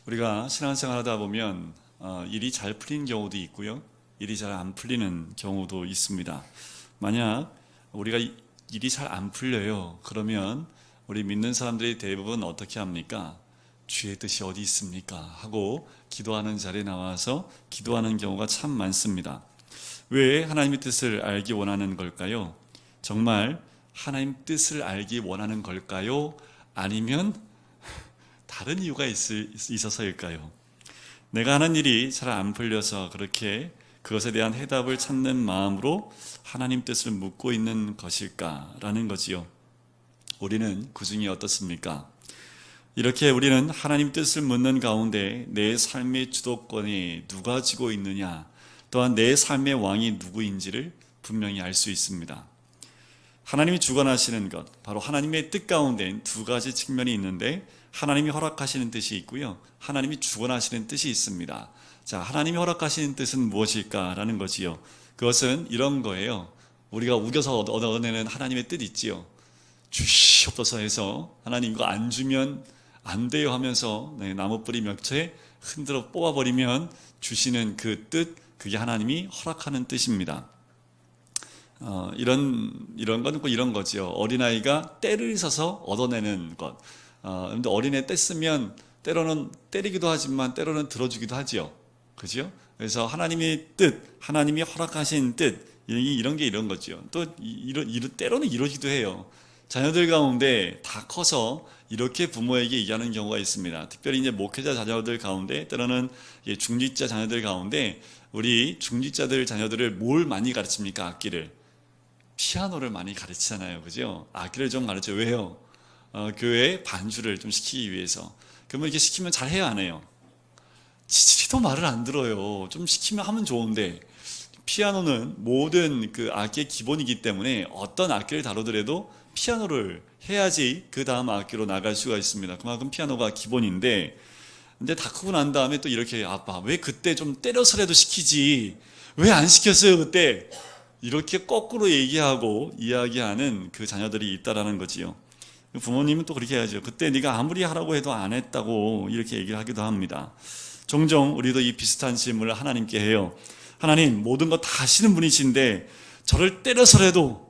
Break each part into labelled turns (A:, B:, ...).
A: 우리가 신앙생활 하다 보면 일이 잘 풀리는 경우도 있고요, 일이 잘 안 풀리는 경우도 있습니다. 만약 우리가 일이 잘 안 풀려요, 그러면 우리 믿는 사람들이 대부분 어떻게 합니까? 주의 뜻이 어디 있습니까? 하고 기도하는 자리에 나와서 기도하는 경우가 참 많습니다. 왜 하나님의 뜻을 알기 원하는 걸까요? 정말 하나님 뜻을 알기 원하는 걸까요? 아니면 다른 이유가 있어서일까요? 내가 하는 일이 잘 안 풀려서 그렇게 그것에 대한 해답을 찾는 마음으로 하나님 뜻을 묻고 있는 것일까라는 거지요. 우리는 그 중에 어떻습니까? 이렇게 우리는 하나님 뜻을 묻는 가운데 내 삶의 주도권이 누가 쥐고 있느냐, 또한 내 삶의 왕이 누구인지를 분명히 알 수 있습니다. 하나님이 주관하시는 것, 바로 하나님의 뜻 가운데 두 가지 측면이 있는데, 하나님이 허락하시는 뜻이 있고요, 하나님이 주관하시는 뜻이 있습니다. 자, 하나님이 허락하시는 뜻은 무엇일까라는 거지요. 그것은 이런 거예요. 우리가 우겨서 얻어내는 하나님의 뜻 있지요. 주시옵소서 해서 하나님 이거 안 주면 안 돼요 하면서 나무뿌리 몇 채 흔들어 뽑아버리면 주시는 그 뜻, 그게 하나님이 허락하는 뜻입니다. 이런 건 이런 거죠. 어린아이가 때를 써서 얻어내는 것. 근데 어린애 때 쓰면 때로는 때리기도 하지만 때로는 들어주기도 하지요. 그죠? 그래서 하나님의 뜻, 하나님이 허락하신 뜻, 이런 게 이런 거죠. 또 때로는 이러기도 해요. 자녀들 가운데 다 커서 이렇게 부모에게 얘기하는 경우가 있습니다. 특별히 이제 목회자 자녀들 가운데, 때로는 중직자 자녀들 가운데, 우리 중직자들 자녀들을 뭘 많이 가르칩니까? 악기를. 피아노를 많이 가르치잖아요. 그죠? 악기를 좀 가르쳐요. 왜요? 교회에 반주를 좀 시키기 위해서. 그러면 이렇게 시키면 잘 해요, 안 해요? 지지리도 말을 안 들어요. 좀 시키면 하면 좋은데, 피아노는 모든 그 악기의 기본이기 때문에 어떤 악기를 다루더라도 피아노를 해야지 그 다음 악기로 나갈 수가 있습니다. 그만큼 피아노가 기본인데, 근데 다 크고 난 다음에 또 이렇게, 아빠 왜 그때 좀 때려서라도 시키지, 왜 안 시켰어요 그때? 이렇게 거꾸로 얘기하고 이야기하는 그 자녀들이 있다라는 거지요. 부모님은 또 그렇게 해야죠. 그때 네가 아무리 하라고 해도 안 했다고 이렇게 얘기를 하기도 합니다. 종종 우리도 이 비슷한 질문을 하나님께 해요. 하나님, 모든 거 다 하시는 분이신데 저를 때려서라도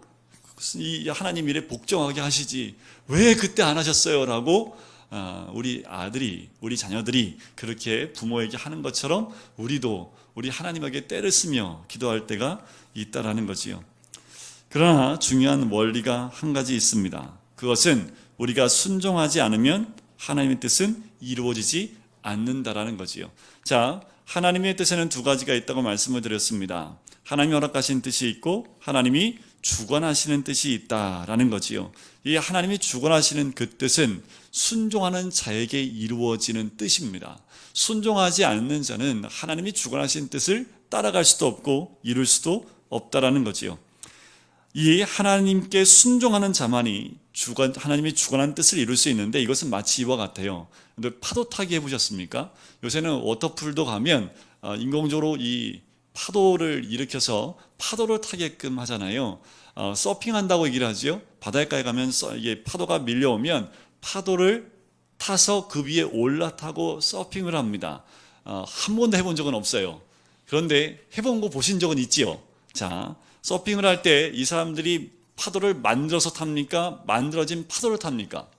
A: 이 하나님 일에 복종하게 하시지 왜 그때 안 하셨어요? 라고 우리 아들이, 우리 자녀들이 그렇게 부모에게 하는 것처럼 우리도 우리 하나님에게 때를 쓰며 기도할 때가 있다라는 거지요. 그러나 중요한 원리가 한 가지 있습니다. 그것은 우리가 순종하지 않으면 하나님의 뜻은 이루어지지 않는다라는 거지요. 자, 하나님의 뜻에는 두 가지가 있다고 말씀을 드렸습니다. 하나님이 허락하신 뜻이 있고 하나님이 주관하시는 뜻이 있다라는 거지요. 이 하나님이 주관하시는 그 뜻은 순종하는 자에게 이루어지는 뜻입니다. 순종하지 않는 자는 하나님이 주관하신 뜻을 따라갈 수도 없고 이룰 수도 없다라는 거지요. 이 하나님께 순종하는 자만이 하나님이 주관한 뜻을 이룰 수 있는데, 이것은 마치 이와 같아요. 근데 파도 타기 해보셨습니까? 요새는 워터풀도 가면 인공적으로 이 파도를 일으켜서 파도를 타게끔 하잖아요. 서핑한다고 얘기를 하죠. 바닷가에 가면 이게 파도가 밀려오면 파도를 타서 그 위에 올라타고 서핑을 합니다. 한 번도 해본 적은 없어요. 그런데 해본 거 보신 적은 있지요. 자, 서핑을 할 때 이 사람들이 파도를 만들어서 탑니까? 만들어진 파도를 탑니까?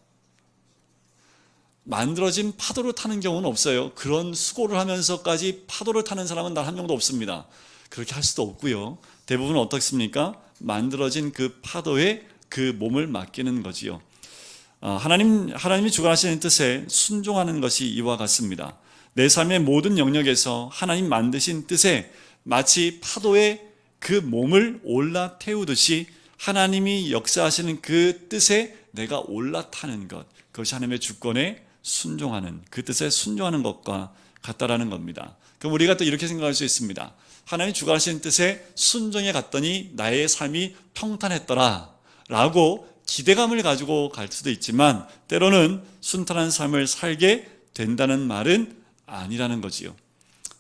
A: 만들어진 파도를 타는 경우는 없어요. 그런 수고를 하면서까지 파도를 타는 사람은 단 한 명도 없습니다. 그렇게 할 수도 없고요. 대부분 어떻습니까? 만들어진 그 파도에 그 몸을 맡기는 거지요. 하나님이 주관하시는 뜻에 순종하는 것이 이와 같습니다. 내 삶의 모든 영역에서 하나님 만드신 뜻에 마치 파도에 그 몸을 올라태우듯이 하나님이 역사하시는 그 뜻에 내가 올라타는 것, 그것이 하나님의 주권에 순종하는, 그 뜻에 순종하는 것과 같다라는 겁니다. 그럼 우리가 또 이렇게 생각할 수 있습니다. 하나님이 주관하시는 뜻에 순종해 갔더니 나의 삶이 평탄했더라 라고 기대감을 가지고 갈 수도 있지만, 때로는 순탄한 삶을 살게 된다는 말은 아니라는 거지요.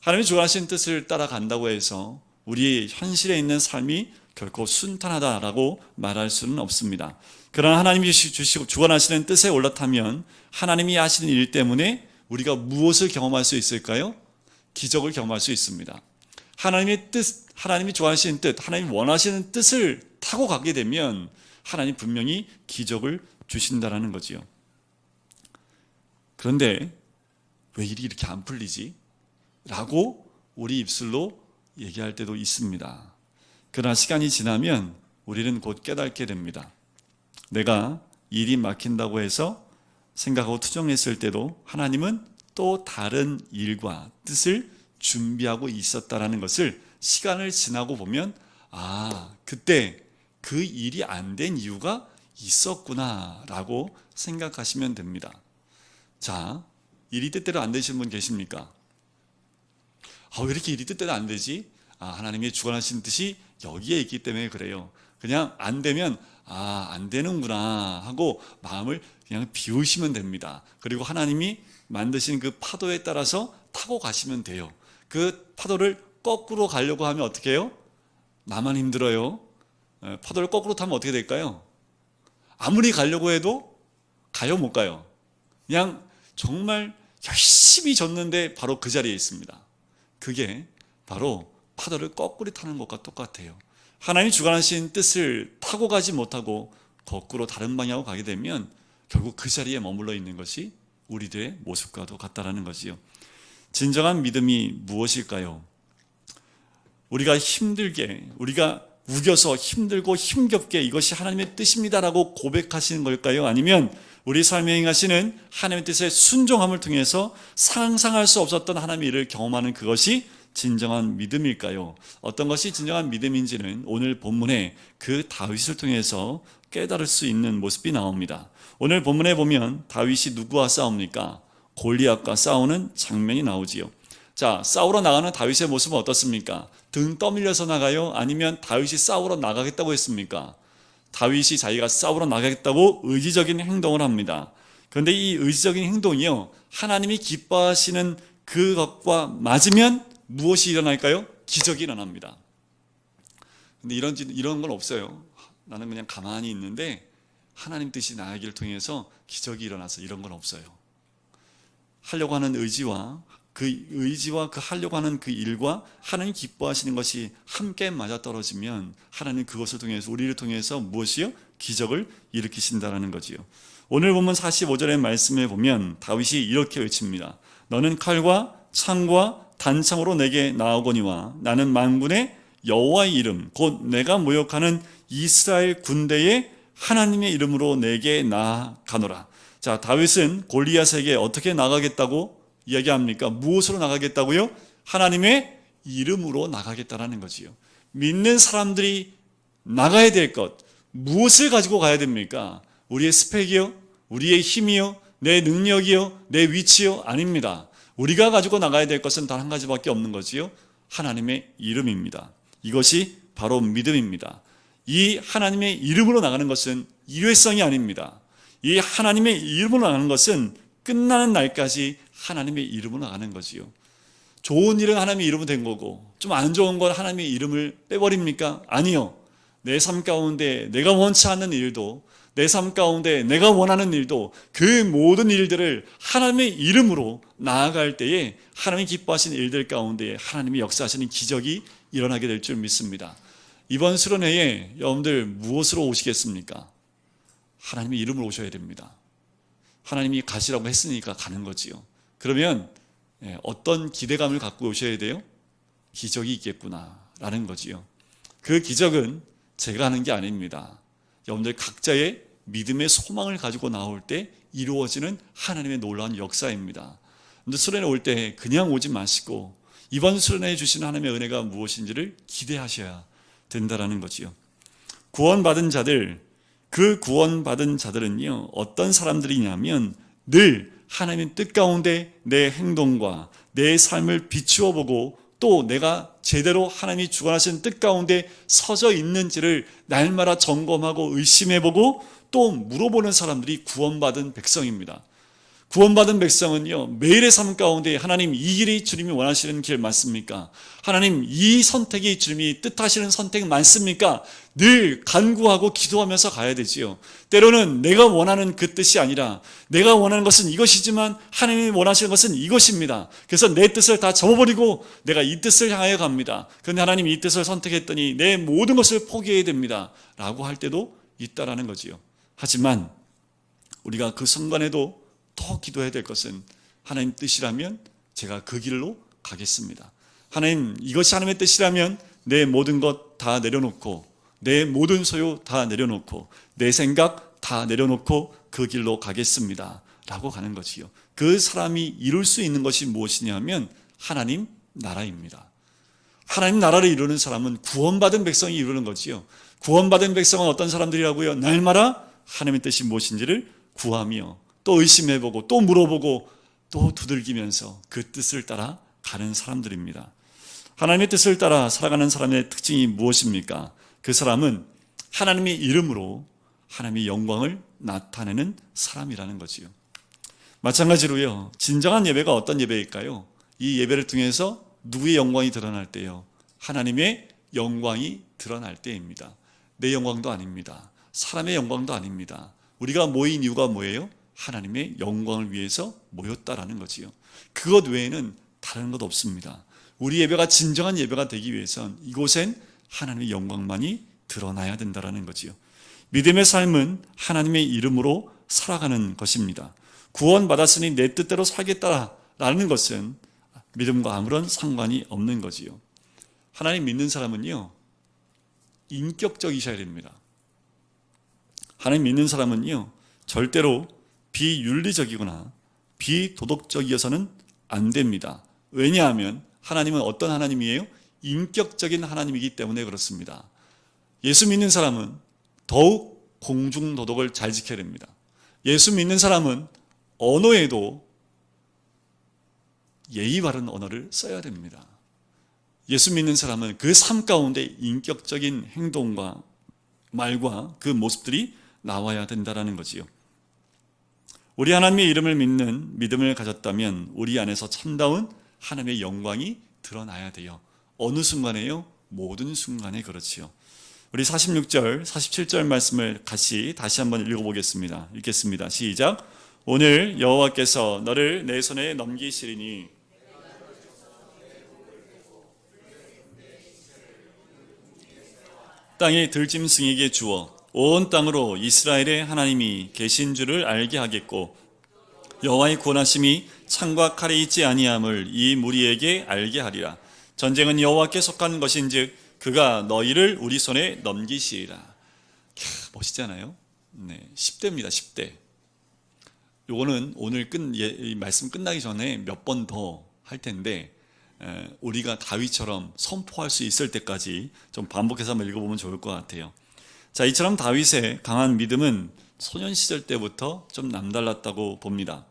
A: 하나님이 주관하시는 뜻을 따라간다고 해서 우리 현실에 있는 삶이 결코 순탄하다라고 말할 수는 없습니다. 그러나 하나님이 주시고 주관하시는 뜻에 올라타면 하나님이 하시는 일 때문에 우리가 무엇을 경험할 수 있을까요? 기적을 경험할 수 있습니다. 하나님의 뜻, 하나님이 좋아하시는 뜻, 하나님이 원하시는 뜻을 타고 가게 되면 하나님 분명히 기적을 주신다라는 거지요. 그런데 왜 일이 이렇게 안 풀리지? 라고 우리 입술로 얘기할 때도 있습니다. 그러나 시간이 지나면 우리는 곧 깨닫게 됩니다. 내가 일이 막힌다고 해서 생각하고 투정했을 때도 하나님은 또 다른 일과 뜻을 준비하고 있었다라는 것을 시간을 지나고 보면 그때 그 일이 안 된 이유가 있었구나 라고 생각하시면 됩니다. 자, 일이 뜻대로 안 되시는 분 계십니까? 왜 이렇게 일이 뜻대로 안 되지? 하나님의 주관하신 뜻이 여기에 있기 때문에 그래요. 그냥 안 되면 안 되는구나 하고 마음을 그냥 비우시면 됩니다. 그리고 하나님이 만드신 그 파도에 따라서 타고 가시면 돼요. 그 파도를 거꾸로 가려고 하면 어떻게 해요? 나만 힘들어요. 파도를 거꾸로 타면 어떻게 될까요? 아무리 가려고 해도 가요, 못 가요? 그냥 정말 열심히 졌는데 바로 그 자리에 있습니다. 그게 바로 파도를 거꾸로 타는 것과 똑같아요. 하나님이 주관하신 뜻을 타고 가지 못하고 거꾸로 다른 방향으로 가게 되면 결국 그 자리에 머물러 있는 것이 우리들의 모습과도 같다라는 거지요. 진정한 믿음이 무엇일까요? 우리가 우겨서 힘들고 힘겹게 이것이 하나님의 뜻입니다라고 고백하시는 걸까요? 아니면 우리 삶에 행하시는 하나님의 뜻에 순종함을 통해서 상상할 수 없었던 하나님의 일을 경험하는 그것이 진정한 믿음일까요? 어떤 것이 진정한 믿음인지는 오늘 본문에 그 다윗을 통해서 깨달을 수 있는 모습이 나옵니다. 오늘 본문에 보면 다윗이 누구와 싸웁니까? 골리앗과 싸우는 장면이 나오지요. 자, 싸우러 나가는 다윗의 모습은 어떻습니까? 등 떠밀려서 나가요? 아니면 다윗이 싸우러 나가겠다고 했습니까? 다윗이 자기가 싸우러 나가겠다고 의지적인 행동을 합니다. 그런데 이 의지적인 행동이요, 하나님이 기뻐하시는 그것과 맞으면 무엇이 일어날까요? 기적이 일어납니다. 근데 이런 건 없어요. 나는 그냥 가만히 있는데 하나님 뜻이 나에게를 통해서 기적이 일어나서 이런 건 없어요. 하려고 하는 의지와 그 하려고 하는 그 일과 하나님 기뻐하시는 것이 함께 맞아떨어지면 하나님 그것을 통해서 우리를 통해서 무엇이요? 기적을 일으키신다라는 거지요. 오늘 보면 45절의 말씀에 보면 다윗이 이렇게 외칩니다. 너는 칼과 창과 단창으로 내게 나오거니와 나는 만군의 여호와의 이름 곧 내가 모욕하는 이스라엘 군대의 하나님의 이름으로 내게 나아가노라. 자, 다윗은 골리앗에게 어떻게 나가겠다고 이야기합니까? 무엇으로 나가겠다고요? 하나님의 이름으로 나가겠다라는 거지요. 믿는 사람들이 나가야 될 것, 무엇을 가지고 가야 됩니까? 우리의 스펙이요? 우리의 힘이요? 내 능력이요? 내 위치요? 아닙니다. 우리가 가지고 나가야 될 것은 단 한 가지밖에 없는 거지요. 하나님의 이름입니다. 이것이 바로 믿음입니다. 이 하나님의 이름으로 나가는 것은 일회성이 아닙니다. 이 하나님의 이름으로 나가는 것은 끝나는 날까지 하나님의 이름으로 나가는 거지요. 좋은 일은 하나님의 이름으로 된 거고 좀 안 좋은 건 하나님의 이름을 빼버립니까? 아니요. 내 삶 가운데 내가 원치 않는 일도, 내 삶 가운데 내가 원하는 일도, 그 모든 일들을 하나님의 이름으로 나아갈 때에 하나님이 기뻐하시는 일들 가운데 하나님이 역사하시는 기적이 일어나게 될 줄 믿습니다. 이번 수련회에 여러분들 무엇으로 오시겠습니까? 하나님의 이름으로 오셔야 됩니다. 하나님이 가시라고 했으니까 가는 거지요. 그러면 어떤 기대감을 갖고 오셔야 돼요? 기적이 있겠구나라는 거지요. 그 기적은 제가 하는 게 아닙니다. 여러분들 각자의 믿음의 소망을 가지고 나올 때 이루어지는 하나님의 놀라운 역사입니다. 근데 수련회 올 때 그냥 오지 마시고 이번 수련회에 주시는 하나님의 은혜가 무엇인지를 기대하셔야 된다라는 거지요. 구원받은 자들, 그 구원받은 자들은요, 어떤 사람들이냐면 늘 하나님의 뜻 가운데 내 행동과 내 삶을 비추어 보고 또 내가 제대로 하나님이 주관하신 뜻 가운데 서져 있는지를 날마다 점검하고 의심해 보고 또 물어보는 사람들이 구원받은 백성입니다. 구원받은 백성은요, 매일의 삶 가운데 하나님 이 길이 주님이 원하시는 길 맞습니까? 하나님 이 선택이 주님이 뜻하시는 선택 맞습니까? 늘 간구하고 기도하면서 가야 되지요. 때로는 내가 원하는 그 뜻이 아니라 내가 원하는 것은 이것이지만 하나님이 원하시는 것은 이것입니다. 그래서 내 뜻을 다 접어버리고 내가 이 뜻을 향하여 갑니다. 그런데 하나님 이 뜻을 선택했더니 내 모든 것을 포기해야 됩니다. 라고 할 때도 있다라는 거지요. 하지만 우리가 그 순간에도 더 기도해야 될 것은 하나님 뜻이라면 제가 그 길로 가겠습니다. 하나님 이것이 하나님의 뜻이라면 내 모든 것 다 내려놓고 내 모든 소유 다 내려놓고 내 생각 다 내려놓고 그 길로 가겠습니다. 라고 가는 거지요. 그 사람이 이룰 수 있는 것이 무엇이냐면 하나님 나라입니다. 하나님 나라를 이루는 사람은 구원받은 백성이 이루는 거지요. 구원받은 백성은 어떤 사람들이라고요? 날마다 하나님의 뜻이 무엇인지를 구하며 또 의심해보고 또 물어보고 또 두들기면서 그 뜻을 따라 가는 사람들입니다. 하나님의 뜻을 따라 살아가는 사람의 특징이 무엇입니까? 그 사람은 하나님의 이름으로 하나님의 영광을 나타내는 사람이라는 거지요. 마찬가지로요, 진정한 예배가 어떤 예배일까요? 이 예배를 통해서 누구의 영광이 드러날 때요? 하나님의 영광이 드러날 때입니다. 내 영광도 아닙니다. 사람의 영광도 아닙니다. 우리가 모인 이유가 뭐예요? 하나님의 영광을 위해서 모였다라는 거지요. 그것 외에는 다른 것 없습니다. 우리 예배가 진정한 예배가 되기 위해선 이곳엔 하나님의 영광만이 드러나야 된다라는 거지요. 믿음의 삶은 하나님의 이름으로 살아가는 것입니다. 구원받았으니 내 뜻대로 살겠다라는 것은 믿음과 아무런 상관이 없는 거지요. 하나님 믿는 사람은요, 인격적이셔야 됩니다. 하나님 믿는 사람은요, 절대로 비윤리적이거나 비도덕적이어서는 안 됩니다. 왜냐하면 하나님은 어떤 하나님이에요? 인격적인 하나님이기 때문에 그렇습니다. 예수 믿는 사람은 더욱 공중도덕을 잘 지켜야 됩니다. 예수 믿는 사람은 언어에도 예의 바른 언어를 써야 됩니다. 예수 믿는 사람은 그 삶 가운데 인격적인 행동과 말과 그 모습들이 나와야 된다는 거지요. 우리 하나님의 이름을 믿는 믿음을 가졌다면 우리 안에서 참다운 하나님의 영광이 드러나야 돼요. 어느 순간에요? 모든 순간에 그렇지요. 우리 46절, 47절 말씀을 다시 한번 읽어보겠습니다. 읽겠습니다. 시작. 오늘 여호와께서 너를 내 손에 넘기시리니 땅의 들짐승에게 주어 온 땅으로 이스라엘의 하나님이 계신 줄을 알게 하겠고 여호와의 구원하심이 창과 칼이 있지 아니함을 이 무리에게 알게 하리라. 전쟁은 여호와께 속한 것인즉 그가 너희를 우리 손에 넘기시리라. 멋있잖아요. 네, 10대입니다. 10대. 요거는 오늘 이 말씀 끝나기 전에 몇 번 더 할 텐데 우리가 다윗처럼 선포할 수 있을 때까지 좀 반복해서 한번 읽어보면 좋을 것 같아요. 자, 이처럼 다윗의 강한 믿음은 소년 시절 때부터 좀 남달랐다고 봅니다.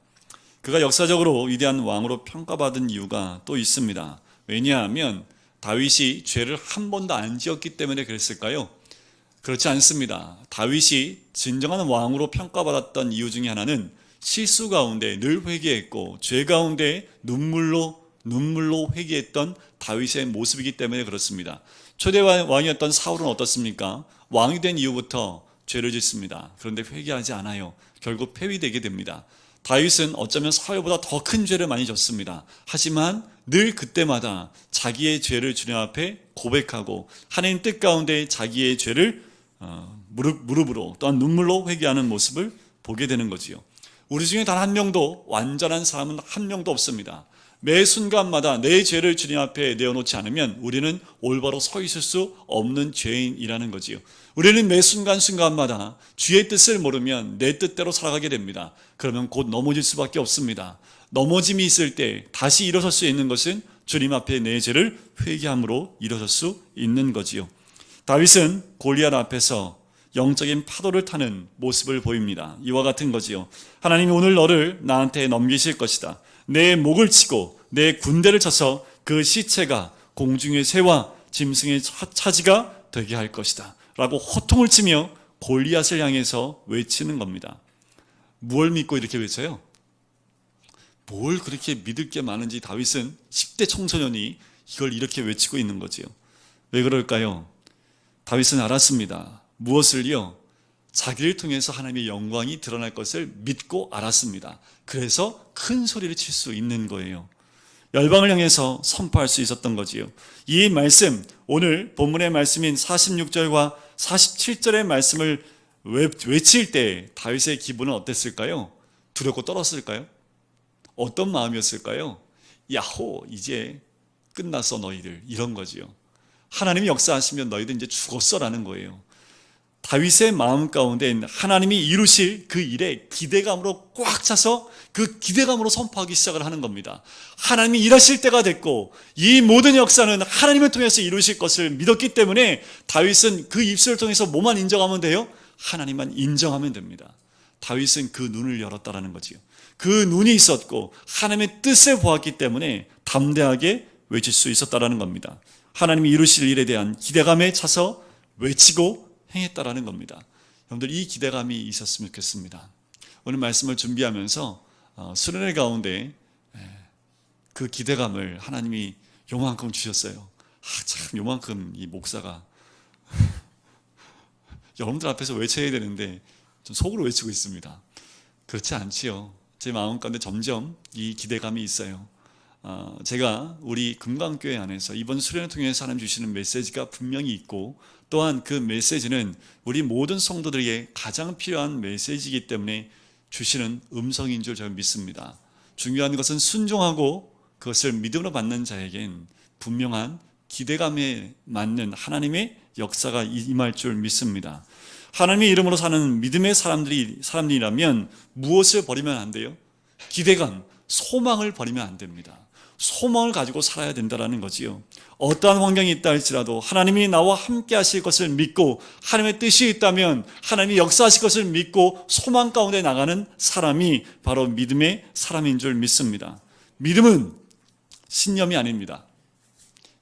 A: 그가 역사적으로 위대한 왕으로 평가받은 이유가 또 있습니다. 왜냐하면 다윗이 죄를 한 번도 안 지었기 때문에 그랬을까요? 그렇지 않습니다. 다윗이 진정한 왕으로 평가받았던 이유 중에 하나는 실수 가운데 늘 회개했고 죄 가운데 눈물로 회개했던 다윗의 모습이기 때문에 그렇습니다. 초대 왕이었던 사울은 어떻습니까? 왕이 된 이후부터 죄를 짓습니다. 그런데 회개하지 않아요. 결국 폐위되게 됩니다. 다윗은 어쩌면 사울보다 더 큰 죄를 많이 졌습니다. 하지만 늘 그때마다 자기의 죄를 주님 앞에 고백하고 하나님 뜻 가운데 자기의 죄를 무릎으로 또한 눈물로 회개하는 모습을 보게 되는 거지요. 우리 중에 단 한 명도 완전한 사람은 한 명도 없습니다. 매 순간마다 내 죄를 주님 앞에 내어놓지 않으면 우리는 올바로 서 있을 수 없는 죄인이라는 거지요. 우리는 매 순간마다 주의 뜻을 모르면 내 뜻대로 살아가게 됩니다. 그러면 곧 넘어질 수밖에 없습니다. 넘어짐이 있을 때 다시 일어설 수 있는 것은 주님 앞에 내 죄를 회개함으로 일어설 수 있는 거지요. 다윗은 골리앗 앞에서 영적인 파도를 타는 모습을 보입니다. 이와 같은 거지요. 하나님이 오늘 너를 나한테 넘기실 것이다. 내 목을 치고 내 군대를 쳐서 그 시체가 공중의 새와 짐승의 차지가 되게 할 것이다 라고 호통을 치며 골리앗을 향해서 외치는 겁니다. 무엇을 믿고 이렇게 외쳐요? 뭘 그렇게 믿을 게 많은지 다윗은 10대 청소년이 이걸 이렇게 외치고 있는 거지요. 왜 그럴까요? 다윗은 알았습니다. 무엇을요? 자기를 통해서 하나님의 영광이 드러날 것을 믿고 알았습니다. 그래서 큰 소리를 칠 수 있는 거예요. 열방을 향해서 선포할 수 있었던 거지요. 이 말씀, 오늘 본문의 말씀인 46절과 47절의 말씀을 외칠 때 다윗의 기분은 어땠을까요? 두렵고 떨었을까요? 어떤 마음이었을까요? 야호, 이제 끝났어 너희들, 이런 거지요. 하나님이 역사하시면 너희들 이제 죽었어라는 거예요. 다윗의 마음 가운데 하나님이 이루실 그 일에 기대감으로 꽉 차서 그 기대감으로 선포하기 시작을 하는 겁니다. 하나님이 일하실 때가 됐고 이 모든 역사는 하나님을 통해서 이루실 것을 믿었기 때문에 다윗은 그 입술을 통해서 뭐만 인정하면 돼요? 하나님만 인정하면 됩니다. 다윗은 그 눈을 열었다라는 거지요. 그 눈이 있었고 하나님의 뜻을 보았기 때문에 담대하게 외칠 수 있었다라는 겁니다. 하나님이 이루실 일에 대한 기대감에 차서 외치고 행했다라는 겁니다. 여러분들 이 기대감이 있었으면 좋겠습니다. 오늘 말씀을 준비하면서 수련회 가운데 그 기대감을 하나님이 요만큼 주셨어요. 참 요만큼 이 목사가 여러분들 앞에서 외쳐야 되는데 좀 속으로 외치고 있습니다. 그렇지 않지요. 제 마음 가운데 점점 이 기대감이 있어요. 제가 우리 금강교회 안에서 이번 수련을 통해서 하나님 주시는 메시지가 분명히 있고 또한 그 메시지는 우리 모든 성도들에게 가장 필요한 메시지이기 때문에 주시는 음성인 줄 저는 믿습니다. 중요한 것은 순종하고 그것을 믿음으로 받는 자에겐 분명한 기대감에 맞는 하나님의 역사가 임할 줄 믿습니다. 하나님의 이름으로 사는 믿음의 사람들이라면 무엇을 버리면 안 돼요? 기대감, 소망을 버리면 안 됩니다. 소망을 가지고 살아야 된다는 거지요. 어떠한 환경이 있다 할지라도 하나님이 나와 함께 하실 것을 믿고 하나님의 뜻이 있다면 하나님이 역사하실 것을 믿고 소망 가운데 나가는 사람이 바로 믿음의 사람인 줄 믿습니다. 믿음은 신념이 아닙니다.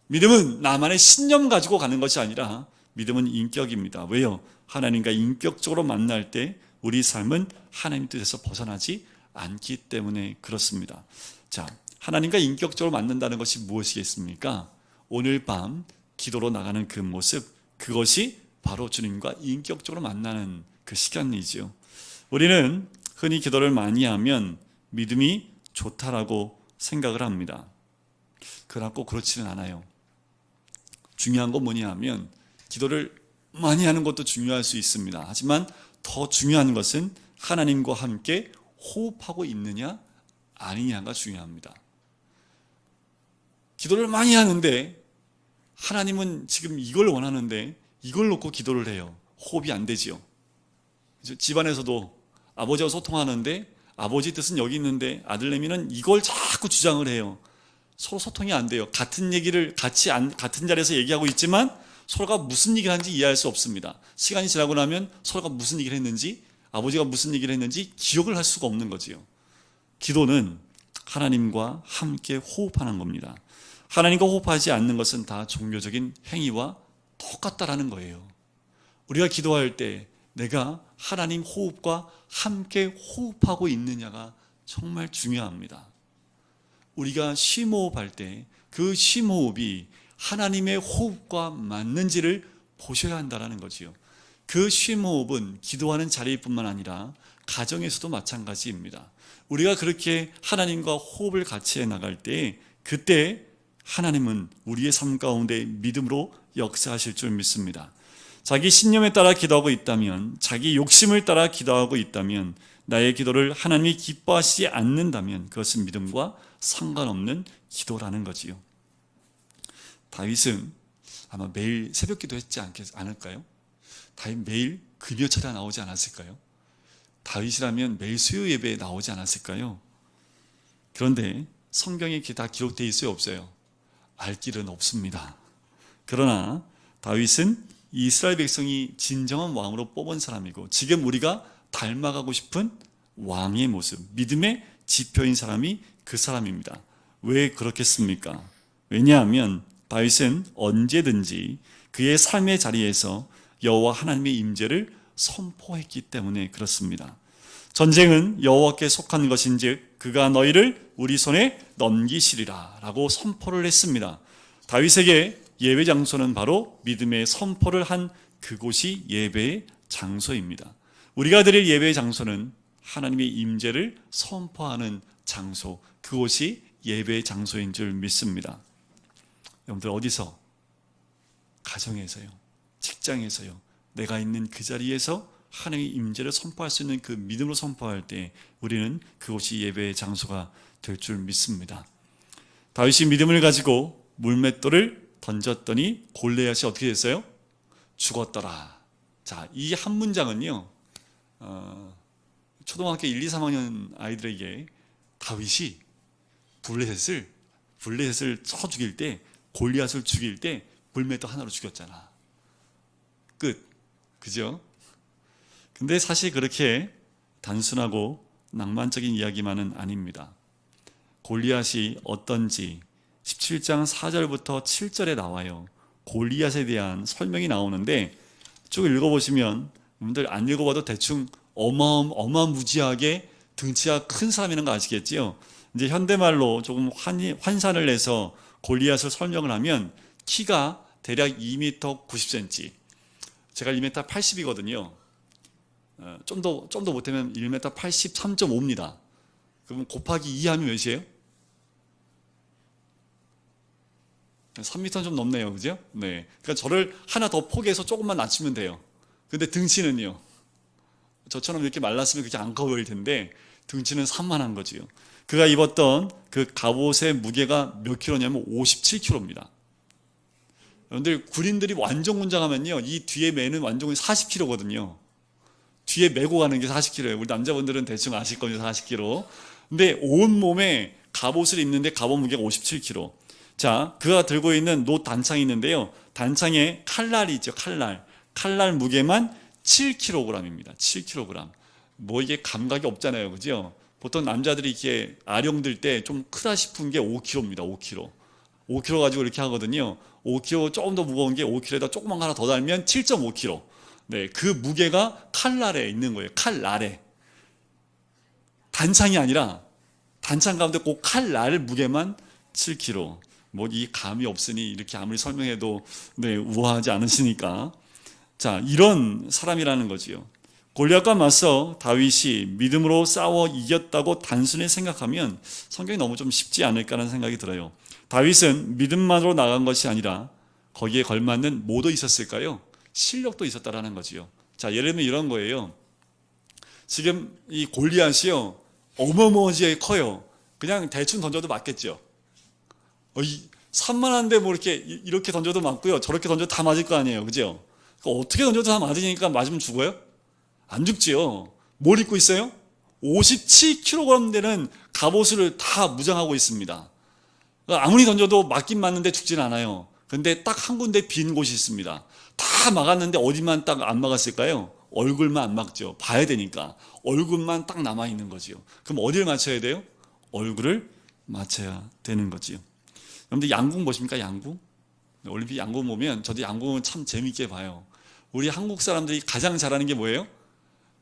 A: 믿음은 나만의 신념 가지고 가는 것이 아니라 믿음은 인격입니다. 왜요? 하나님과 인격적으로 만날 때 우리 삶은 하나님 뜻에서 벗어나지 않기 때문에 그렇습니다. 자, 하나님과 인격적으로 만난다는 것이 무엇이겠습니까? 오늘 밤 기도로 나가는 그 모습, 그것이 바로 주님과 인격적으로 만나는 그 시간이죠. 우리는 흔히 기도를 많이 하면 믿음이 좋다라고 생각을 합니다. 그러나 꼭 그렇지는 않아요. 중요한 건 뭐냐 하면 기도를 많이 하는 것도 중요할 수 있습니다. 하지만 더 중요한 것은 하나님과 함께 호흡하고 있느냐 아니냐가 중요합니다. 기도를 많이 하는데 하나님은 지금 이걸 원하는데 이걸 놓고 기도를 해요. 호흡이 안 되지요. 집안에서도 아버지와 소통하는데 아버지 뜻은 여기 있는데 아들내미는 이걸 자꾸 주장을 해요. 서로 소통이 안 돼요. 같은 얘기를 같은 자리에서 얘기하고 있지만 서로가 무슨 얘기를 하는지 이해할 수 없습니다. 시간이 지나고 나면 서로가 무슨 얘기를 했는지 아버지가 무슨 얘기를 했는지 기억을 할 수가 없는 거지요. 기도는 하나님과 함께 호흡하는 겁니다. 하나님과 호흡하지 않는 것은 다 종교적인 행위와 똑같다라는 거예요. 우리가 기도할 때 내가 하나님 호흡과 함께 호흡하고 있느냐가 정말 중요합니다. 우리가 쉼호흡할 때 그 쉼호흡이 하나님의 호흡과 맞는지를 보셔야 한다는 거지요. 그 쉼호흡은 기도하는 자리뿐만 아니라 가정에서도 마찬가지입니다. 우리가 그렇게 하나님과 호흡을 같이 해나갈 때 그때 하나님은 우리의 삶 가운데 믿음으로 역사하실 줄 믿습니다. 자기 신념에 따라 기도하고 있다면, 자기 욕심을 따라 기도하고 있다면, 나의 기도를 하나님이 기뻐하시지 않는다면 그것은 믿음과 상관없는 기도라는 거지요. 다윗은 아마 매일 새벽 기도했지 않을까요? 다윗 매일 금요철에 나오지 않았을까요? 다윗이라면 매일 수요 예배에 나오지 않았을까요? 그런데 성경에 다 기록되어 있어요, 없어요? 알 길은 없습니다. 그러나 다윗은 이스라엘 백성이 진정한 왕으로 뽑은 사람이고 지금 우리가 닮아가고 싶은 왕의 모습, 믿음의 지표인 사람이 그 사람입니다. 왜 그렇겠습니까? 왜냐하면 다윗은 언제든지 그의 삶의 자리에서 여호와 하나님의 임재를 선포했기 때문에 그렇습니다. 전쟁은 여호와께 속한 것인즉 그가 너희를 우리 손에 넘기시리라 라고 선포를 했습니다. 다윗에게 예배 장소는 바로 믿음의 선포를 한 그곳이 예배의 장소입니다. 우리가 드릴 예배의 장소는 하나님의 임재를 선포하는 장소, 그곳이 예배의 장소인 줄 믿습니다. 여러분들 어디서? 가정에서요, 직장에서요, 내가 있는 그 자리에서 하나님의 임재를 선포할 수 있는 그 믿음으로 선포할 때 우리는 그곳이 예배의 장소가 될 줄 믿습니다. 다윗이 믿음을 가지고 물맷돌을 던졌더니 골리앗이 어떻게 됐어요? 죽었더라. 자, 이 한 문장은요, 초등학교 1, 2, 3학년 아이들에게 다윗이 블레셋을 쳐 죽일 때, 골리앗을 죽일 때 물맷돌 하나로 죽였잖아. 끝. 그죠? 근데 사실 그렇게 단순하고 낭만적인 이야기만은 아닙니다. 골리앗이 어떤지 17장 4절부터 7절에 나와요. 골리앗에 대한 설명이 나오는데 쭉 읽어보시면 여러분들 안 읽어봐도 대충 어마무지하게 등치가 큰 사람이라는 거 아시겠지요? 이제 현대말로 조금 환산을 내서 골리앗을 설명을 하면 키가 대략 2m 90cm, 제가 1m 80이거든요. 좀 더 못하면 1m 83.5입니다. 그러면 곱하기 2 하면 몇이에요? 3m 좀 넘네요. 그죠? 네. 그러니까 저를 하나 더 포개서 조금만 낮추면 돼요. 근데 등치는요? 저처럼 이렇게 말랐으면 그렇게 안 커 보일 텐데 등치는 산만한 거지요. 그가 입었던 그 갑옷의 무게가 몇 킬로냐면 57킬로입니다. 여러분들 군인들이 완전군장하면요, 이 뒤에 매는 완전군이 40kg거든요. 뒤에 메고 가는 게 40kg예요. 우리 남자분들은 대충 아실 거죠, 40kg. 근데 온 몸에 갑옷을 입는데 갑옷 무게가 57kg. 자, 그가 들고 있는 노 단창이 있는데요. 단창에 칼날이 있죠, 칼날 무게만 7kg입니다. 7kg. 뭐 이게 감각이 없잖아요, 그죠? 보통 남자들이 이렇게 아령 들 때 좀 크다 싶은 게 5kg입니다. 5kg 가지고 이렇게 하거든요. 5kg 조금 더 무거운 게 5kg에다 조그만 거 하나 더 달면 7.5kg. 네, 그 무게가 칼날에 있는 거예요. 칼날에. 단창이 아니라 단창 가운데 꼭 칼날 무게만 7kg. 뭐 이 감이 없으니 이렇게 아무리 설명해도 네, 우아하지 않으시니까. 자, 이런 사람이라는 거지요. 골리앗과 맞서 다윗이 믿음으로 싸워 이겼다고 단순히 생각하면 성경이 너무 좀 쉽지 않을까라는 생각이 들어요. 다윗은 믿음만으로 나간 것이 아니라 거기에 걸맞는 뭐도 있었을까요? 실력도 있었다라는 거지요. 자, 예를 들면 이런 거예요. 지금 이 골리앗이요, 어마어마하게 커요. 그냥 대충 던져도 맞겠죠. 산만한데 뭐 이렇게 던져도 맞고요, 저렇게 던져도 다 맞을 거 아니에요, 그죠? 그러니까 어떻게 던져도 다 맞으니까 맞으면 죽어요? 안 죽지요. 뭘 입고 있어요? 57kg 되는 갑옷을 다 무장하고 있습니다. 아무리 던져도 맞긴 맞는데 죽진 않아요. 근데 딱 한 군데 빈 곳이 있습니다. 다 막았는데 어디만 딱 안 막았을까요? 얼굴만 안 막죠. 봐야 되니까. 얼굴만 딱 남아있는 거지요. 그럼 어디를 맞춰야 돼요? 얼굴을 맞춰야 되는 거지요. 여러분들 양궁 보십니까? 양궁? 올림픽 양궁 보면 저도 양궁은 참 재밌게 봐요. 우리 한국 사람들이 가장 잘하는 게 뭐예요?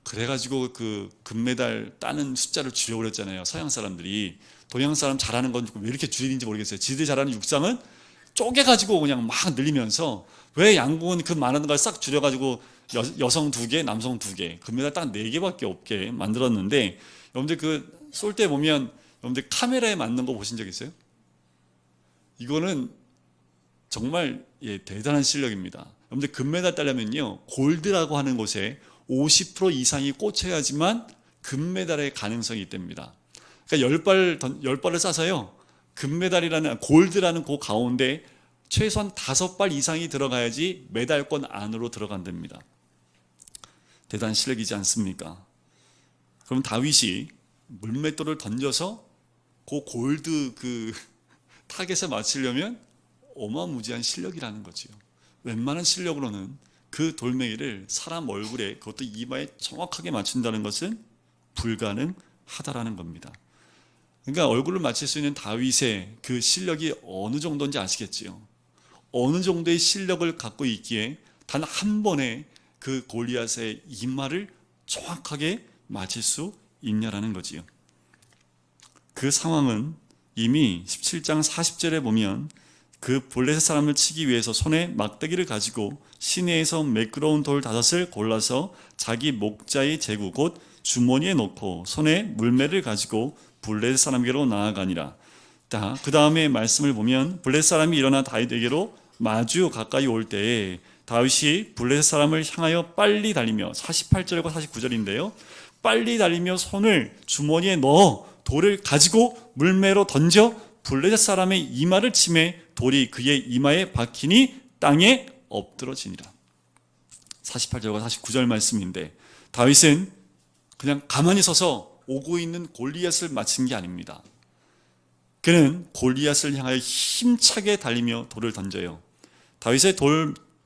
A: 그래가지고 그 금메달 따는 숫자를 줄여버렸잖아요. 서양 사람들이. 동양 사람 잘하는 건 왜 이렇게 줄이는지 모르겠어요. 지들 잘하는 육상은 쪼개가지고 그냥 막 늘리면서 왜 양궁은 그 많은 걸 싹 줄여가지고 여성 2개, 남성 2개, 금메달 딱 4개밖에 없게 만들었는데, 여러분들 그 쏠 때 보면 여러분들 카메라에 맞는 거 보신 적 있어요? 이거는 정말 대단한 실력입니다. 여러분들 금메달 따려면요, 골드라고 하는 곳에 50% 이상이 꽂혀야지만 금메달의 가능성이 있답니다. 그러니까 10발을 쏴서요, 금메달이라는, 골드라는 그 가운데 최소한 5발 이상이 들어가야지 메달권 안으로 들어간답니다. 대단한 실력이지 않습니까? 그럼 다윗이 물맷돌을 던져서 그 골드 그 타겟에 맞추려면 어마무지한 실력이라는 거지요. 웬만한 실력으로는 그 돌멩이를 사람 얼굴에, 그것도 이마에 정확하게 맞춘다는 것은 불가능하다라는 겁니다. 그러니까 얼굴을 맞출 수 있는 다윗의 그 실력이 어느 정도인지 아시겠지요? 어느 정도의 실력을 갖고 있기에 단 한 번에 그 골리앗의 이마를 정확하게 맞힐 수 있냐라는 거지요. 그 상황은 이미 17장 40절에 보면 그 블레셋 사람을 치기 위해서 손에 막대기를 가지고 시내에서 매끄러운 돌 5을 골라서 자기 목자의 제구 곧 주머니에 넣고 손에 물매를 가지고 블레셋 사람에게로 나아가니라. 그 다음에 말씀을 보면 블레셋 사람이 일어나 다윗에게로 마주 가까이 올 때에 다윗이 블레셋 사람을 향하여 빨리 달리며 48절과 49절인데요. 빨리 달리며 손을 주머니에 넣어 돌을 가지고 물매로 던져 블레셋 사람의 이마를 치매 돌이 그의 이마에 박히니 땅에 엎드러지니라. 48절과 49절 말씀인데 다윗은 그냥 가만히 서서 오고 있는 골리앗을 맞힌 게 아닙니다. 그는 골리앗을 향하여 힘차게 달리며 돌을 던져요. 다윗의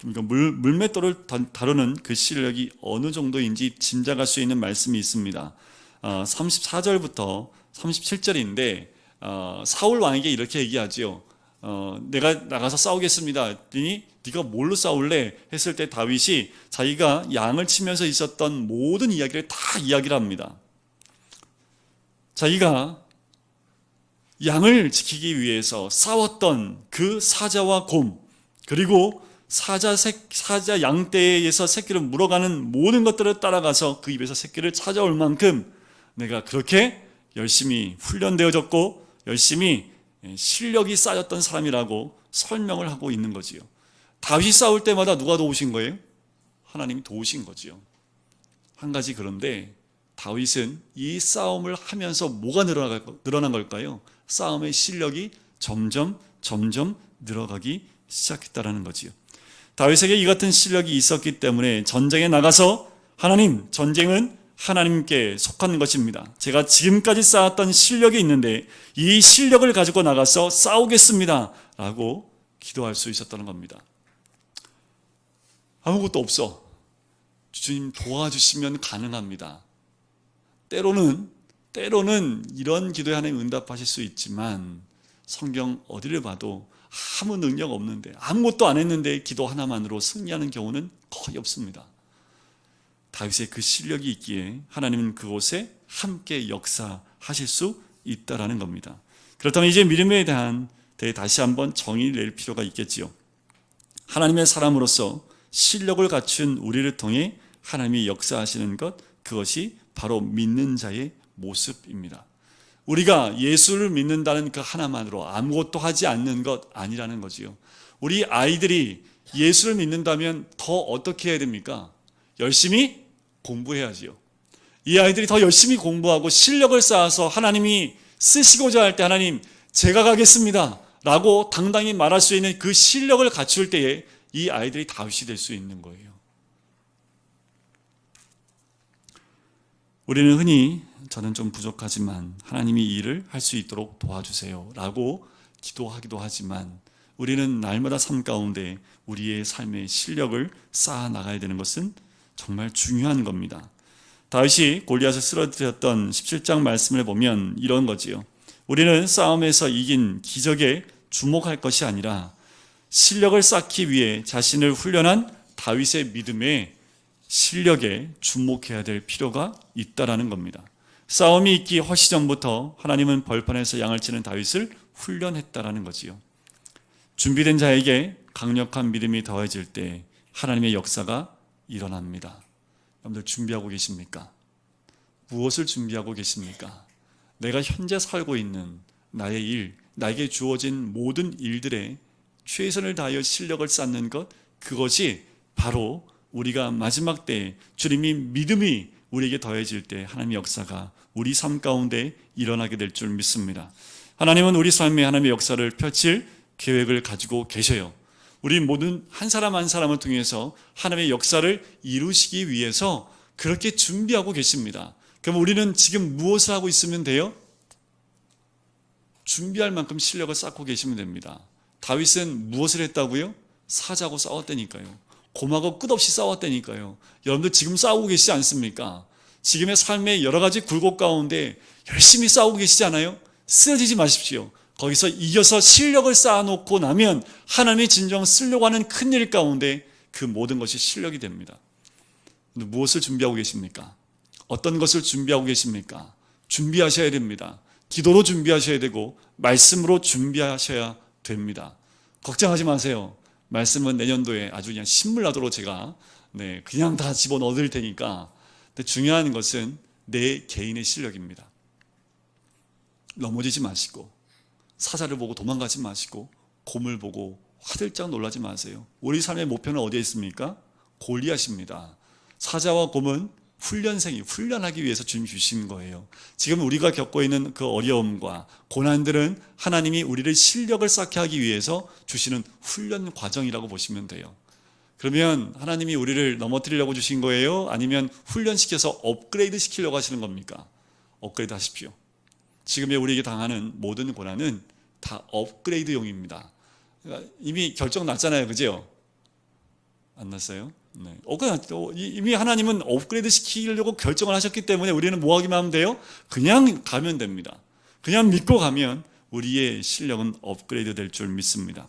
A: 물맷돌을 다루는 그 실력이 어느 정도인지 짐작할 수 있는 말씀이 있습니다. 34절부터 37절인데 사울 왕에게 이렇게 얘기하죠. 내가 나가서 싸우겠습니다 했더니 네가 뭘로 싸울래? 했을 때 다윗이 자기가 양을 치면서 있었던 모든 이야기를 다 이야기를 합니다. 자기가 양을 지키기 위해서 싸웠던 그 사자와 곰, 그리고 사자 양떼에서 새끼를 물어가는 모든 것들을 따라가서 그 입에서 새끼를 찾아올 만큼 내가 그렇게 열심히 훈련되어졌고 열심히 실력이 쌓였던 사람이라고 설명을 하고 있는 거지요. 다윗이 싸울 때마다 누가 도우신 거예요? 하나님이 도우신 거지요. 한 가지 그런데 다윗은 이 싸움을 하면서 뭐가 늘어난 걸까요? 싸움의 실력이 점점 늘어가기 시작했다라는 거지요. 다윗에게 이 같은 실력이 있었기 때문에 전쟁에 나가서 하나님, 전쟁은 하나님께 속한 것입니다. 제가 지금까지 쌓았던 실력이 있는데 이 실력을 가지고 나가서 싸우겠습니다 라고 기도할 수 있었다는 겁니다. 아무것도 없어. 주님 도와주시면 가능합니다. 때로는 이런 기도에 하나님 응답하실 수 있지만 성경 어디를 봐도 아무 능력 없는데 아무것도 안 했는데 기도 하나만으로 승리하는 경우는 거의 없습니다. 다윗의 그 실력이 있기에 하나님은 그곳에 함께 역사하실 수 있다라는 겁니다. 그렇다면 이제 믿음에 대한 다시 한번 정의를 낼 필요가 있겠지요. 하나님의 사람으로서 실력을 갖춘 우리를 통해 하나님이 역사하시는 것, 그것이 바로 믿는 자의 모습입니다. 우리가 예수를 믿는다는 그 하나만으로 아무것도 하지 않는 것 아니라는 거지요. 우리 아이들이 예수를 믿는다면 더 어떻게 해야 됩니까? 열심히 공부해야지요. 이 아이들이 더 열심히 공부하고 실력을 쌓아서 하나님이 쓰시고자 할 때 하나님 제가 가겠습니다 라고 당당히 말할 수 있는 그 실력을 갖출 때에 이 아이들이 다윗이 될 수 있는 거예요. 우리는 흔히 저는 좀 부족하지만 하나님이 이 일을 할 수 있도록 도와주세요 라고 기도하기도 하지만 우리는 날마다 삶 가운데 우리의 삶의 실력을 쌓아 나가야 되는 것은 정말 중요한 겁니다. 다윗이 골리앗을 쓰러뜨렸던 17장 말씀을 보면 이런 거지요. 우리는 싸움에서 이긴 기적에 주목할 것이 아니라 실력을 쌓기 위해 자신을 훈련한 다윗의 믿음의 실력에 주목해야 될 필요가 있다라는 겁니다. 싸움이 있기 훨씬 전부터 하나님은 벌판에서 양을 치는 다윗을 훈련했다라는 거지요. 준비된 자에게 강력한 믿음이 더해질 때 하나님의 역사가 일어납니다. 여러분들 준비하고 계십니까? 무엇을 준비하고 계십니까? 내가 현재 살고 있는 나의 일, 나에게 주어진 모든 일들에 최선을 다하여 실력을 쌓는 것, 그것이 바로 우리가 마지막 때에 주님이 믿음이 우리에게 더해질 때 하나님의 역사가 우리 삶 가운데 일어나게 될 줄 믿습니다. 하나님은 우리 삶에 하나님의 역사를 펼칠 계획을 가지고 계셔요. 우리 모든 한 사람 한 사람을 통해서 하나님의 역사를 이루시기 위해서 그렇게 준비하고 계십니다. 그럼 우리는 지금 무엇을 하고 있으면 돼요? 준비할 만큼 실력을 쌓고 계시면 됩니다. 다윗은 무엇을 했다고요? 사자하고 싸웠다니까요. 곰하고 끝없이 싸웠다니까요. 여러분들 지금 싸우고 계시지 않습니까? 지금의 삶의 여러 가지 굴곡 가운데 열심히 싸우고 계시지 않아요? 쓰러지지 마십시오. 거기서 이겨서 실력을 쌓아놓고 나면 하나님이 진정 쓰려고 하는 큰일 가운데 그 모든 것이 실력이 됩니다. 무엇을 준비하고 계십니까? 어떤 것을 준비하고 계십니까? 준비하셔야 됩니다. 기도로 준비하셔야 되고 말씀으로 준비하셔야 됩니다. 걱정하지 마세요. 말씀은 내년도에 아주 그냥 신물나도록 제가 그냥 다 집어넣어 드릴 테니까. 근데 중요한 것은 내 개인의 실력입니다. 넘어지지 마시고 사자를 보고 도망가지 마시고 곰을 보고 화들짝 놀라지 마세요. 우리 삶의 목표는 어디에 있습니까? 골리앗입니다. 사자와 곰은 훈련하기 위해서 주님 주신 거예요. 지금 우리가 겪고 있는 그 어려움과 고난들은 하나님이 우리를 실력을 쌓게 하기 위해서 주시는 훈련 과정이라고 보시면 돼요. 그러면 하나님이 우리를 넘어뜨리려고 주신 거예요? 아니면 훈련시켜서 업그레이드 시키려고 하시는 겁니까? 업그레이드 하십시오. 지금의 우리에게 당하는 모든 고난은 다 업그레이드용입니다. 그러니까 이미 결정 났잖아요. 그죠? 안 났어요? 네. 이미 하나님은 업그레이드 시키려고 결정을 하셨기 때문에 우리는 뭐 하기만 하면 돼요? 그냥 가면 됩니다. 그냥 믿고 가면 우리의 실력은 업그레이드 될 줄 믿습니다.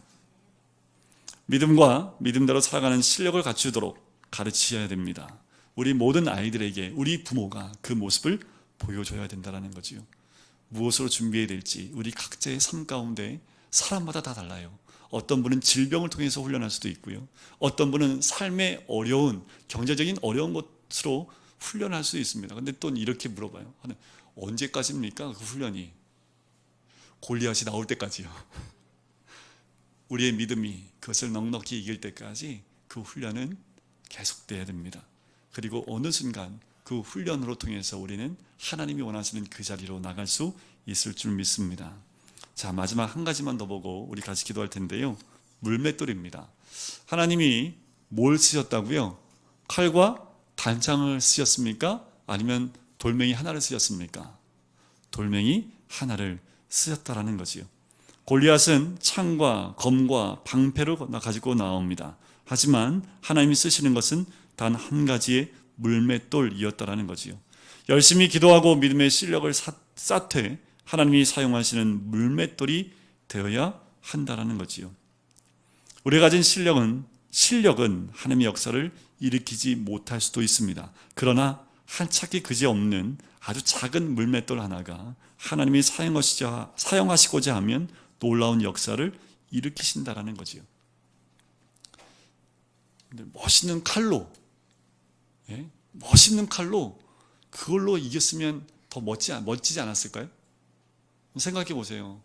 A: 믿음과 믿음대로 살아가는 실력을 갖추도록 가르쳐야 됩니다. 우리 모든 아이들에게 우리 부모가 그 모습을 보여줘야 된다는 거지요. 무엇으로 준비해야 될지 우리 각자의 삶 가운데 사람마다 다 달라요. 어떤 분은 질병을 통해서 훈련할 수도 있고요. 어떤 분은 삶의 어려운 경제적인 어려운 것으로 훈련할 수 있습니다. 근데 또 이렇게 물어봐요. 언제까지입니까? 그 훈련이. 골리앗이 나올 때까지요. 우리의 믿음이 그것을 넉넉히 이길 때까지 그 훈련은 계속돼야 됩니다. 그리고 어느 순간 그 훈련으로 통해서 우리는 하나님이 원하시는 그 자리로 나갈 수 있을 줄 믿습니다. 자, 마지막 한 가지만 더 보고 우리 같이 기도할 텐데요. 물맷돌입니다. 하나님이 뭘 쓰셨다고요? 칼과 단창을 쓰셨습니까? 아니면 돌멩이 하나를 쓰셨습니까? 돌멩이 하나를 쓰셨다라는 거지요. 골리앗은 창과 검과 방패를 가지고 나옵니다. 하지만 하나님이 쓰시는 것은 단 한 가지의 물맷돌이었다라는 거지요. 열심히 기도하고 믿음의 실력을 쌓되 하나님이 사용하시는 물맷돌이 되어야 한다라는 거지요. 우리가 가진 실력은 하나님의 역사를 일으키지 못할 수도 있습니다. 그러나 한차기 그지없는 아주 작은 물맷돌 하나가 하나님이 사용하시고자 하면 놀라운 역사를 일으키신다라는 거지요. 멋있는 칼로 그걸로 이겼으면 더 멋지지 않았을까요? 생각해 보세요.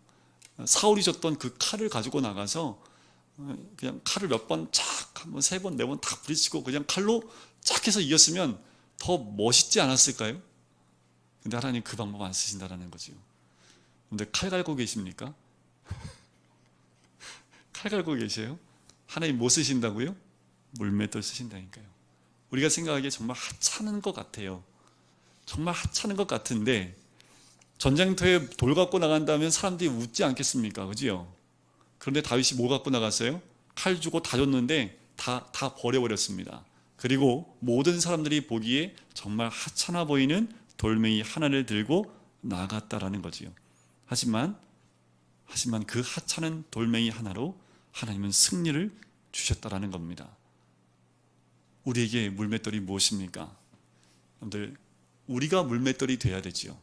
A: 사울이 줬던 그 칼을 가지고 나가서 그냥 칼을 몇 번 쫙, 한 번, 세 번, 네 번 다 부딪히고 그냥 칼로 쫙 해서 이겼으면 더 멋있지 않았을까요? 근데 하나님 그 방법 안 쓰신다라는 거죠. 근데 칼 갈고 계십니까? 칼 갈고 계세요? 하나님 뭐 쓰신다고요? 물맷돌 쓰신다니까요. 우리가 생각하기에 정말 하찮은 것 같아요. 정말 하찮은 것 같은데 전쟁터에 돌 갖고 나간다면 사람들이 웃지 않겠습니까? 그죠? 그런데 다윗이 뭐 갖고 나갔어요? 칼 주고 다 줬는데 다 버려버렸습니다. 그리고 모든 사람들이 보기에 정말 하찮아 보이는 돌멩이 하나를 들고 나갔다라는 거지요. 하지만 그 하찮은 돌멩이 하나로 하나님은 승리를 주셨다라는 겁니다. 우리에게 물맷돌이 무엇입니까? 여러분들, 우리가 물맷돌이 돼야 되지요.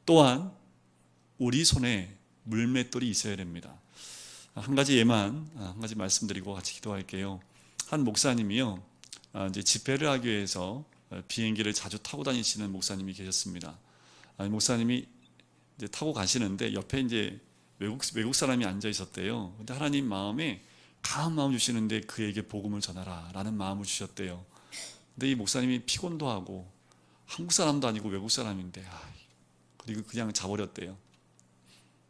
A: 또한 우리 손에 물맷돌이 있어야 됩니다. 한 가지 말씀드리고 같이 기도할게요. 한 목사님이요, 이제 집회를 하기 위해서 비행기를 자주 타고 다니시는 목사님이 계셨습니다. 목사님이 이제 타고 가시는데 옆에 이제 외국 사람이 앉아 있었대요. 근데 하나님 마음에 강한 마음 주시는데 그에게 복음을 전하라라는 마음을 주셨대요. 근데 이 목사님이 피곤도 하고 한국 사람도 아니고 외국 사람인데 그리고 그냥 자버렸대요.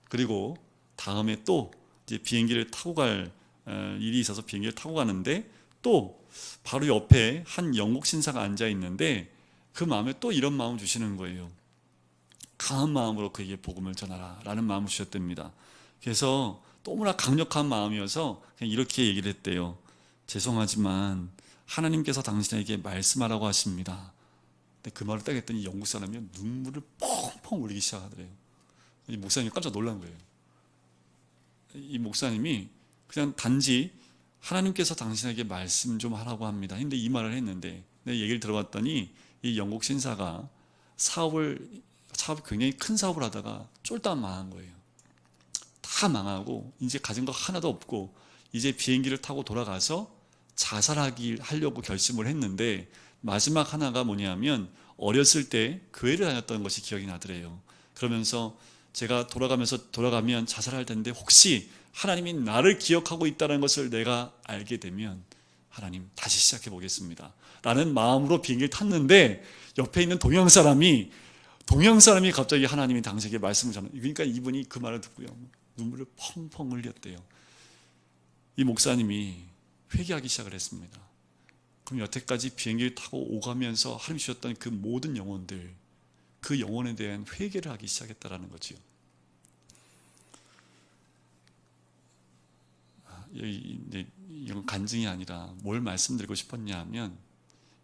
A: 그리고 다음에 또 이제 비행기를 타고 갈 일이 있어서 비행기를 타고 가는데 또 바로 옆에 한 영국 신사가 앉아 있는데 그 마음에 또 이런 마음을 주시는 거예요. 강한 마음으로 그에게 복음을 전하라라는 마음을 주셨답니다. 그래서 너무나 강력한 마음이어서 그냥 이렇게 얘기를 했대요. 죄송하지만 하나님께서 당신에게 말씀하라고 하십니다. 근데 그 말을 딱 했더니 영국 사람이 눈물을 펑펑 흘리기 시작하더래요. 이 목사님이 깜짝 놀란 거예요. 이 목사님이 그냥 단지 하나님께서 당신에게 말씀 좀 하라고 합니다. 근데 이 말을 했는데 내 얘기를 들어봤더니 이 영국 신사가 사업을 사업 굉장히 큰 사업을 하다가 쫄딱 망한 거예요. 다 망하고 이제 가진 거 하나도 없고 이제 비행기를 타고 돌아가서 하려고 결심을 했는데 마지막 하나가 뭐냐면 어렸을 때 교회를 다녔던 것이 기억이 나더래요. 그러면서 제가 돌아가면 자살할 텐데 혹시 하나님이 나를 기억하고 있다는 것을 내가 알게 되면 하나님 다시 시작해 보겠습니다 라는 마음으로 비행기를 탔는데 옆에 있는 동양 사람이 갑자기 하나님이 당신에게 말씀을 전해. 그러니까 이분이 그 말을 듣고요 눈물을 펑펑 흘렸대요. 이 목사님이 회개하기 시작을 했습니다. 그럼 여태까지 비행기를 타고 오가면서 하나님 주셨던 그 모든 영혼들, 그 영혼에 대한 회개를 하기 시작했다라는 거지요. 이건 간증이 아니라 뭘 말씀드리고 싶었냐 하면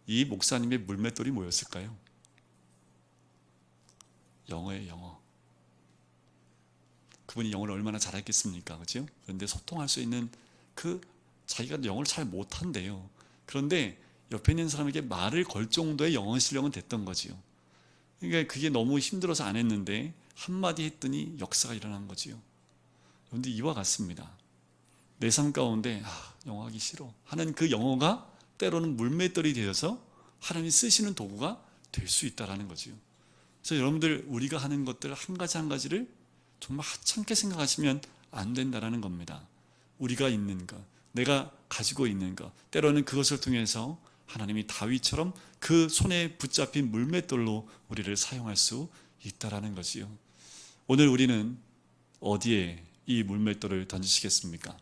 A: 이 목사님의 물맷돌이 뭐였을까요? 영어예요, 영어. 그분이 영어를 얼마나 잘했겠습니까? 그렇죠? 그런데 소통할 수 있는 자기가 영어를 잘 못한대요. 그런데 옆에 있는 사람에게 말을 걸 정도의 영어 실력은 됐던 거지요. 그러니까 그게 너무 힘들어서 안 했는데 한마디 했더니 역사가 일어난 거지요. 그런데 이와 같습니다. 내 삶 가운데 영어하기 싫어 하는 그 영어가 때로는 물맷돌이 되어서 하나님이 쓰시는 도구가 될 수 있다는 거지요. 그래서 여러분들 우리가 하는 것들 한 가지 한 가지를 정말 하찮게 생각하시면 안 된다는 겁니다. 우리가 있는 것, 내가 가지고 있는 것, 때로는 그것을 통해서 하나님이 다윗처럼 그 손에 붙잡힌 물맷돌로 우리를 사용할 수 있다는 거지요. 오늘 우리는 어디에 이 물맷돌을 던지시겠습니까?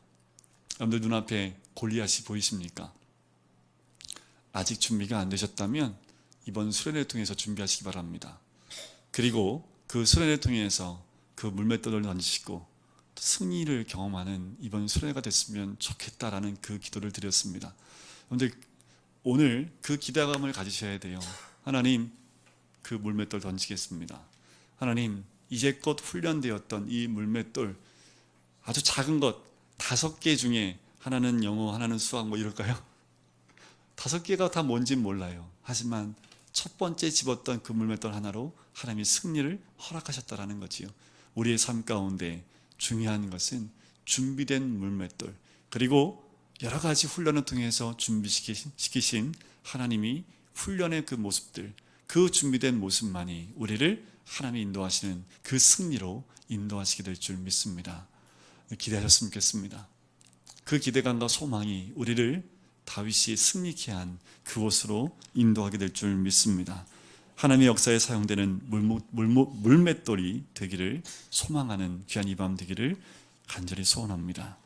A: 여러분들 눈앞에 골리앗이 보이십니까? 아직 준비가 안 되셨다면 이번 수련회를 통해서 준비하시기 바랍니다. 그리고 그 수련회를 통해서 그 물맷돌을 던지시고 승리를 경험하는 이번 수련회가 됐으면 좋겠다라는 그 기도를 드렸습니다. 그런데 오늘 그 기대감을 가지셔야 돼요. 하나님, 그 물맷돌 던지겠습니다. 하나님, 이제껏 훈련되었던 이 물맷돌, 아주 작은 것 5개 중에 하나는 영어, 하나는 수학 뭐 이럴까요? 5개가 다 뭔진 몰라요. 하지만 첫 번째 집었던 그 물맷돌 하나로 하나님이 승리를 허락하셨다라는 거지요. 우리의 삶 가운데 중요한 것은 준비된 물맷돌, 그리고 여러 가지 훈련을 통해서 준비시키신 하나님이 훈련의 그 모습들, 그 준비된 모습만이 우리를 하나님이 인도하시는 그 승리로 인도하시게 될 줄 믿습니다. 기대하셨으면 좋겠습니다. 그 기대감과 소망이 우리를 다윗이 승리케 한 그곳으로 인도하게 될 줄 믿습니다. 하나님의 역사에 사용되는 물맷돌이 되기를 소망하는 귀한 이 밤 되기를 간절히 소원합니다.